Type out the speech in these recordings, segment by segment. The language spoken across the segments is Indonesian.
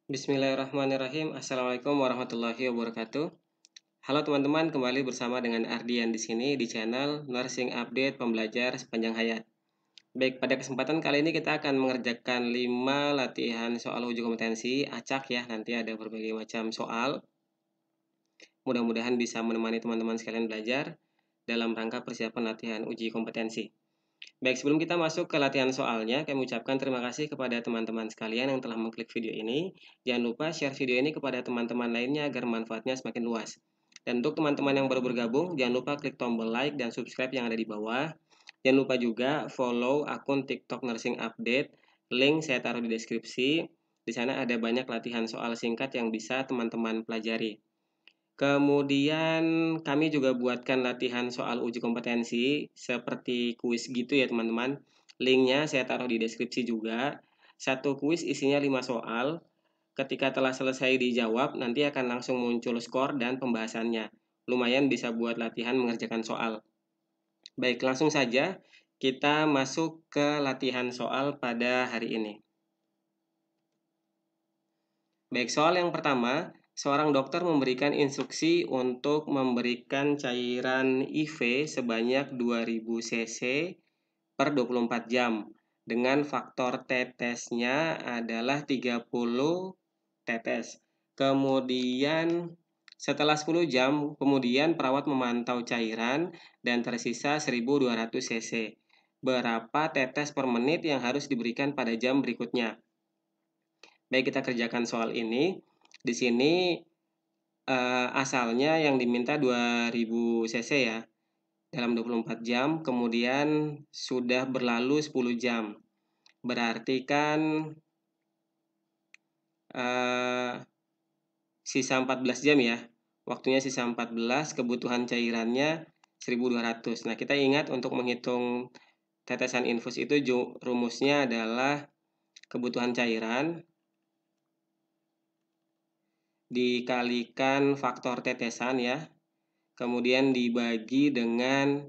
Bismillahirrahmanirrahim. Assalamualaikum warahmatullahi wabarakatuh. Halo teman-teman, kembali bersama dengan Ardian di sini di channel Nursing Update Pembelajar Sepanjang Hayat. Baik, pada kesempatan kali ini kita akan mengerjakan 5 latihan soal uji kompetensi acak ya. Nanti ada berbagai macam soal. Mudah-mudahan bisa menemani teman-teman sekalian belajar dalam rangka persiapan latihan uji kompetensi. Baik, sebelum kita masuk ke latihan soalnya, kami ucapkan terima kasih kepada teman-teman sekalian yang telah mengklik video ini. Jangan lupa share video ini kepada teman-teman lainnya agar manfaatnya semakin luas. Dan untuk teman-teman yang baru bergabung, jangan lupa klik tombol like dan subscribe yang ada di bawah. Jangan lupa juga follow akun TikTok Nursing Update. Link saya taruh di deskripsi. Di sana ada banyak latihan soal singkat yang bisa teman-teman pelajari. Kemudian kami juga buatkan latihan soal uji kompetensi seperti kuis gitu ya teman-teman. Linknya saya taruh di deskripsi juga. Satu kuis isinya 5 soal. Ketika telah selesai dijawab, nanti akan langsung muncul skor dan pembahasannya. Lumayan bisa buat latihan mengerjakan soal. Baik, langsung saja kita masuk ke latihan soal pada hari ini. Baik, soal yang pertama. Seorang dokter memberikan instruksi untuk memberikan cairan IV sebanyak 2000 cc per 24 jam dengan faktor tetesnya adalah 30 tetes. Kemudian setelah 10 jam, kemudian perawat memantau cairan dan tersisa 1200 cc. Berapa tetes per menit yang harus diberikan pada jam berikutnya? Baik, kita kerjakan soal ini. Di sini asalnya yang diminta 2000 cc ya dalam 24 jam, kemudian sudah berlalu 10 jam. Berarti kan sisa 14 jam ya. Waktunya sisa 14, kebutuhan cairannya 1200. Nah, kita ingat untuk menghitung tetesan infus itu rumusnya adalah kebutuhan cairan dikalikan faktor tetesan ya. Kemudian dibagi dengan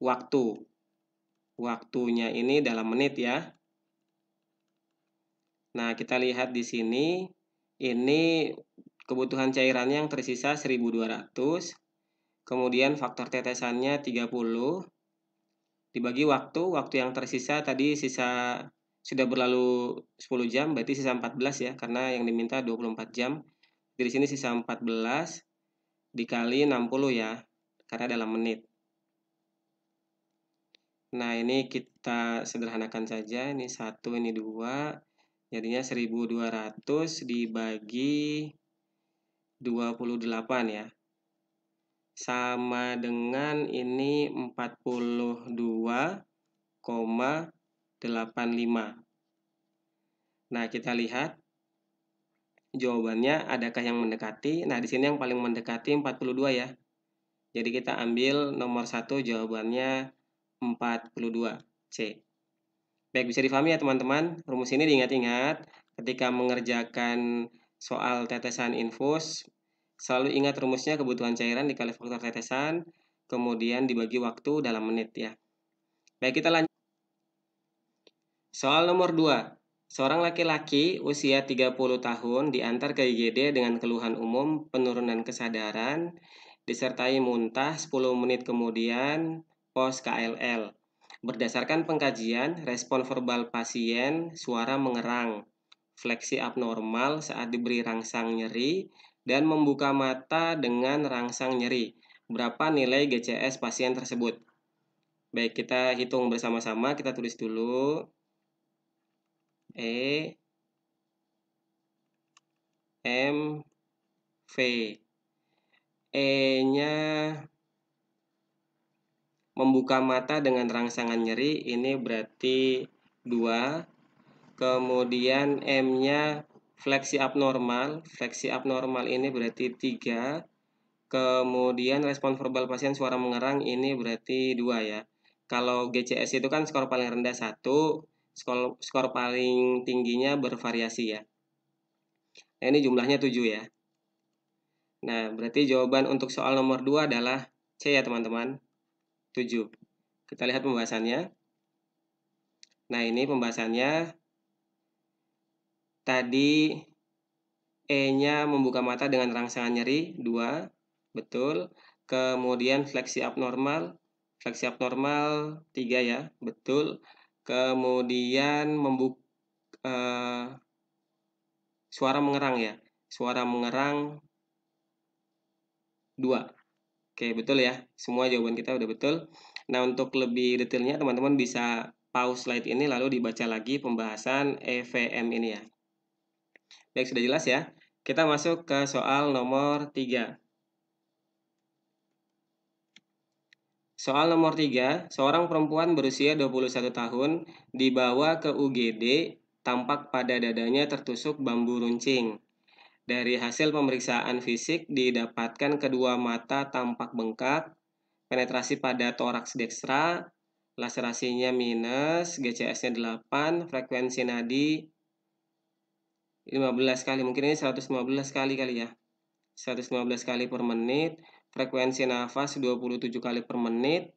waktu. Waktunya ini dalam menit ya. Nah, kita lihat di sini, ini kebutuhan cairannya yang tersisa 1200, kemudian faktor tetesannya 30, dibagi waktu yang tersisa tadi sudah berlalu 10 jam, berarti sisa 14 ya, karena yang diminta 24 jam. Di sini sisa 14 dikali 60 ya, karena dalam menit. Nah, ini kita sederhanakan saja, ini 1, ini 2. Jadinya 1200 dibagi 28 ya. Sama dengan ini 42,85. Nah, kita lihat jawabannya adakah yang mendekati. Nah, di sini yang paling mendekati 42 ya. Jadi kita ambil nomor 1, jawabannya 42 C. Baik, bisa difahami ya teman-teman. Rumus ini diingat-ingat ketika mengerjakan soal tetesan infus. Selalu ingat rumusnya kebutuhan cairan dikali faktor tetesan, kemudian dibagi waktu dalam menit ya. Baik, kita lanjut. Soal nomor 2. Seorang laki-laki usia 30 tahun diantar ke IGD dengan keluhan umum penurunan kesadaran, disertai muntah 10 menit kemudian pos KLL. Berdasarkan pengkajian, respon verbal pasien, suara mengerang, fleksi abnormal saat diberi rangsang nyeri, dan membuka mata dengan rangsang nyeri. Berapa nilai GCS pasien tersebut? Baik, kita hitung bersama-sama, kita tulis dulu. E, M, V. E-nya membuka mata dengan rangsangan nyeri, ini berarti 2. Kemudian M-nya fleksi abnormal ini berarti 3. Kemudian respon verbal pasien suara mengerang ini berarti 2 ya. Kalau GCS itu kan skor paling rendah 1, skor paling tingginya bervariasi ya. Nah, ini jumlahnya 7 ya. Nah, berarti jawaban untuk soal nomor 2 adalah C ya teman-teman. 7. Kita lihat pembahasannya. Nah, ini pembahasannya. tadi E-nya membuka mata dengan rangsangan nyeri 2, betul. Kemudian fleksi abnormal 3 ya, betul. Kemudian suara mengerang ya, suara mengerang 2. Oke, betul ya. Semua jawaban kita udah betul. Nah, untuk lebih detailnya teman-teman bisa pause slide ini lalu dibaca lagi pembahasan EVM ini ya. Baik, sudah jelas ya. Kita masuk ke soal nomor 3. Soal nomor 3, seorang perempuan berusia 21 tahun dibawa ke UGD, tampak pada dadanya tertusuk bambu runcing. Dari hasil pemeriksaan fisik didapatkan kedua mata tampak bengkak, penetrasi pada toraks dekstra, laserasinya minus, GCS-nya 8, frekuensi nadi 15 kali, mungkin ini 115 kali ya. 115 kali per menit, frekuensi nafas 27 kali per menit,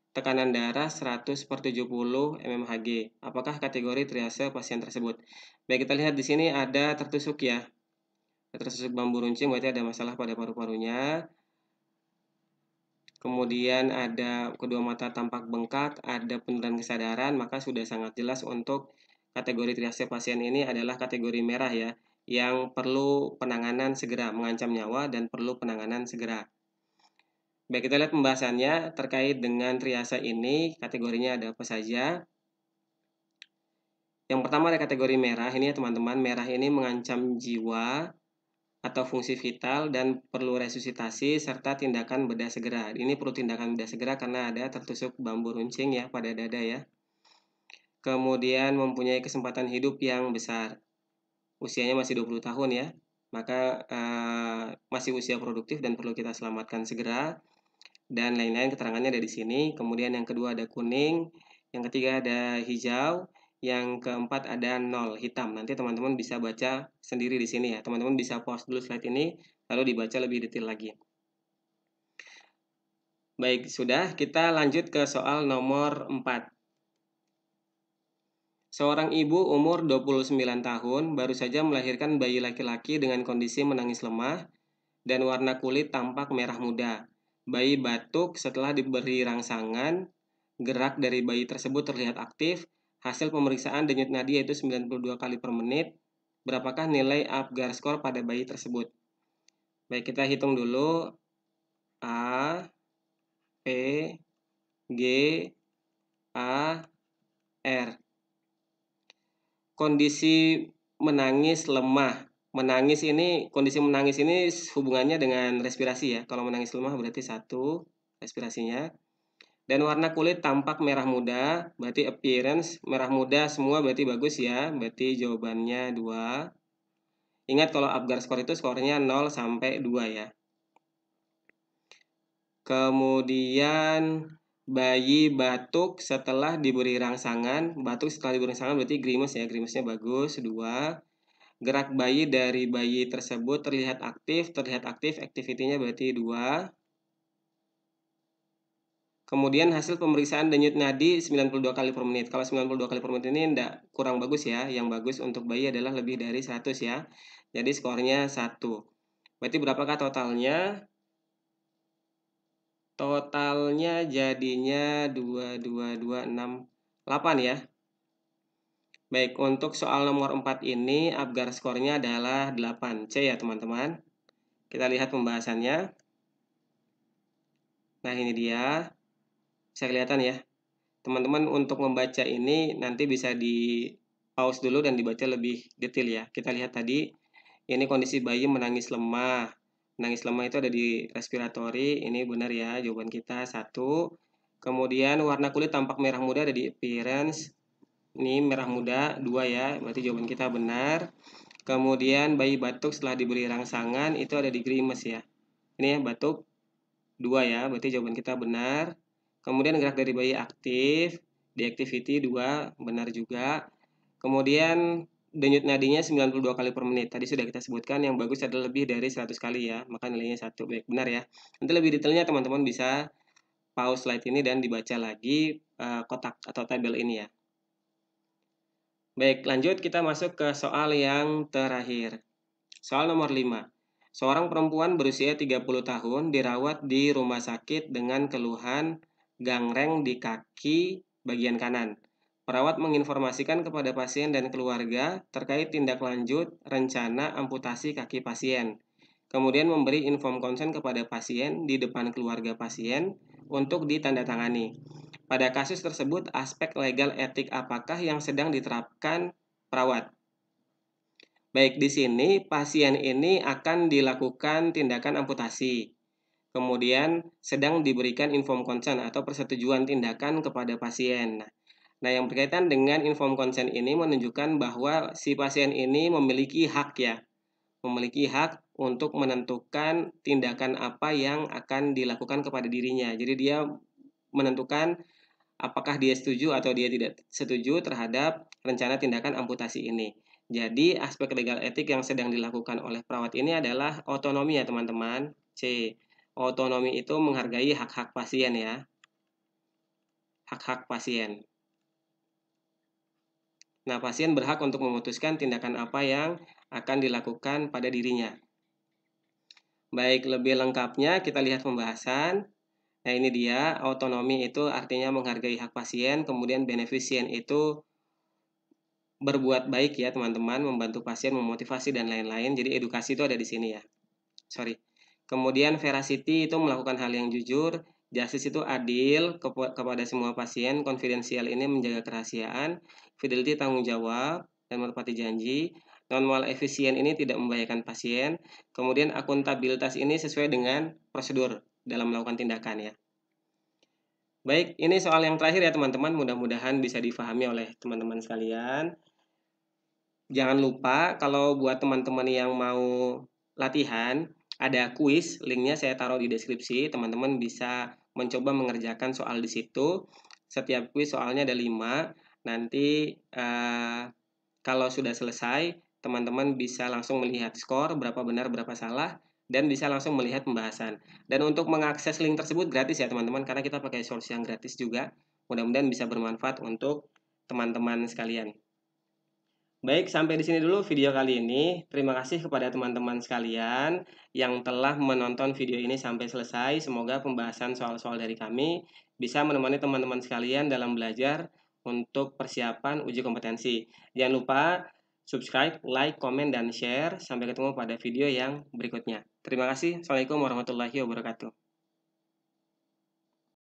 tekanan darah 100/70 mmHg. Apakah kategori triase pasien tersebut? Baik, kita lihat di sini ada tertusuk ya. Tertusuk bambu runcing berarti ada masalah pada paru-parunya. Kemudian ada kedua mata tampak bengkak, ada penurunan kesadaran, maka sudah sangat jelas untuk kategori triase pasien ini adalah kategori merah ya, yang perlu penanganan segera, mengancam nyawa dan perlu penanganan segera. Baik, kita lihat pembahasannya terkait dengan triase ini, kategorinya ada apa saja. Yang pertama ada kategori merah, ini ya teman-teman, merah ini mengancam jiwa atau fungsi vital dan perlu resusitasi serta tindakan bedah segera. Ini perlu tindakan bedah segera karena ada tertusuk bambu runcing ya pada dada ya. Kemudian mempunyai kesempatan hidup yang besar. Usianya masih 20 tahun ya. Maka masih usia produktif dan perlu kita selamatkan segera. Dan lain-lain keterangannya ada di sini. Kemudian yang kedua ada kuning, yang ketiga ada hijau, yang keempat ada 0 hitam. Nanti teman-teman bisa baca sendiri di sini ya. Teman-teman bisa pause dulu slide ini lalu dibaca lebih detail lagi. Baik, sudah. Kita lanjut ke soal nomor 4. Seorang ibu umur 29 tahun baru saja melahirkan bayi laki-laki dengan kondisi menangis lemah dan warna kulit tampak merah muda. Bayi batuk setelah diberi rangsangan, gerak dari bayi tersebut terlihat aktif, hasil pemeriksaan denyut nadi yaitu 92 kali per menit. Berapakah nilai Apgar score pada bayi tersebut? Baik, kita hitung dulu. A, P, G, A, R. Kondisi menangis lemah. Kondisi menangis ini hubungannya dengan respirasi ya. Kalau menangis lemah berarti 1 respirasinya. Dan warna kulit tampak merah muda, berarti appearance merah muda semua berarti bagus ya. Berarti jawabannya 2. Ingat kalau Apgar score itu skornya 0 sampai 2 ya. Kemudian bayi batuk setelah diberi rangsangan. Batuk setelah diberi rangsangan berarti grimes ya. Grimesnya bagus 2. Gerak bayi dari bayi tersebut terlihat aktif, activity-nya berarti 2. Kemudian hasil pemeriksaan denyut nadi 92 kali per menit. Kalau 92 kali per menit ini kurang bagus ya. Yang bagus untuk bayi adalah lebih dari 100 ya. Jadi skornya 1. Berarti berapakah totalnya? Totalnya jadinya 2, 2, 2, 6, 8 ya. Baik, untuk soal nomor 4 ini Apgar skornya adalah 8C ya teman-teman. Kita lihat pembahasannya. Nah, ini dia. Bisa kelihatan ya. Teman-teman untuk membaca ini nanti bisa di pause dulu dan dibaca lebih detail ya. Kita lihat tadi, ini kondisi bayi menangis lemah. Menangis lemah itu ada di respiratory, ini benar ya jawaban kita 1. Kemudian warna kulit tampak merah muda ada di appearance, ini merah muda 2 ya, berarti jawaban kita benar. Kemudian bayi batuk setelah diberi rangsangan itu ada di grimace ya. Ini ya batuk 2 ya, berarti jawaban kita benar. Kemudian gerak dari bayi aktif, di activity 2 benar juga. Kemudian denyut nadinya 92 kali per menit. Tadi sudah kita sebutkan yang bagus adalah lebih dari 100 kali ya, maka nilainya 1. Baik, benar ya. Nanti lebih detailnya teman-teman bisa pause slide ini dan dibaca lagi kotak atau tabel ini ya. Baik, lanjut kita masuk ke soal yang terakhir. Soal nomor 5. Seorang perempuan berusia 30 tahun dirawat di rumah sakit dengan keluhan gangreng di kaki bagian kanan. Perawat menginformasikan kepada pasien dan keluarga terkait tindak lanjut rencana amputasi kaki pasien. Kemudian memberi inform konsen kepada pasien di depan keluarga pasien untuk ditandatangani. Pada kasus tersebut, aspek legal etik apakah yang sedang diterapkan perawat? Baik, di sini pasien ini akan dilakukan tindakan amputasi. Kemudian sedang diberikan inform consent atau persetujuan tindakan kepada pasien. Nah, yang berkaitan dengan inform consent ini menunjukkan bahwa si pasien ini memiliki hak ya, memiliki hak untuk menentukan tindakan apa yang akan dilakukan kepada dirinya. Jadi dia menentukan apakah dia setuju atau dia tidak setuju terhadap rencana tindakan amputasi ini. Jadi, aspek legal etik yang sedang dilakukan oleh perawat ini adalah otonomi ya teman-teman. C. Otonomi itu menghargai hak-hak pasien ya. Hak-hak pasien. Nah, pasien berhak untuk memutuskan tindakan apa yang akan dilakukan pada dirinya. Baik, lebih lengkapnya kita lihat pembahasan. Nah, ini dia, otonomi itu artinya menghargai hak pasien, kemudian beneficient itu berbuat baik ya teman-teman, membantu pasien, memotivasi dan lain-lain. Jadi edukasi itu ada di sini ya. Sorry. Kemudian veracity itu melakukan hal yang jujur, justice itu adil kepada semua pasien, confidential ini menjaga kerahasiaan, fidelity tanggung jawab dan menepati janji, non-mal efisien ini tidak membahayakan pasien, kemudian akuntabilitas ini sesuai dengan prosedur dalam melakukan tindakan ya. Baik, ini soal yang terakhir ya teman-teman, mudah-mudahan bisa difahami oleh teman-teman sekalian. Jangan lupa kalau buat teman-teman yang mau latihan, ada kuis, linknya saya taruh di deskripsi, teman-teman bisa mencoba mengerjakan soal di situ. Setiap kuis soalnya ada 5, nanti kalau sudah selesai, teman-teman bisa langsung melihat skor, berapa benar, berapa salah, dan bisa langsung melihat pembahasan. Dan untuk mengakses link tersebut gratis ya teman-teman, karena kita pakai source yang gratis juga. Mudah-mudahan bisa bermanfaat untuk teman-teman sekalian. Baik, sampai di sini dulu video kali ini. Terima kasih kepada teman-teman sekalian yang telah menonton video ini sampai selesai. Semoga pembahasan soal-soal dari kami bisa menemani teman-teman sekalian dalam belajar untuk persiapan uji kompetensi. Jangan lupa subscribe, like, komen, dan share. Sampai ketemu pada video yang berikutnya. Terima kasih. Assalamualaikum warahmatullahi wabarakatuh.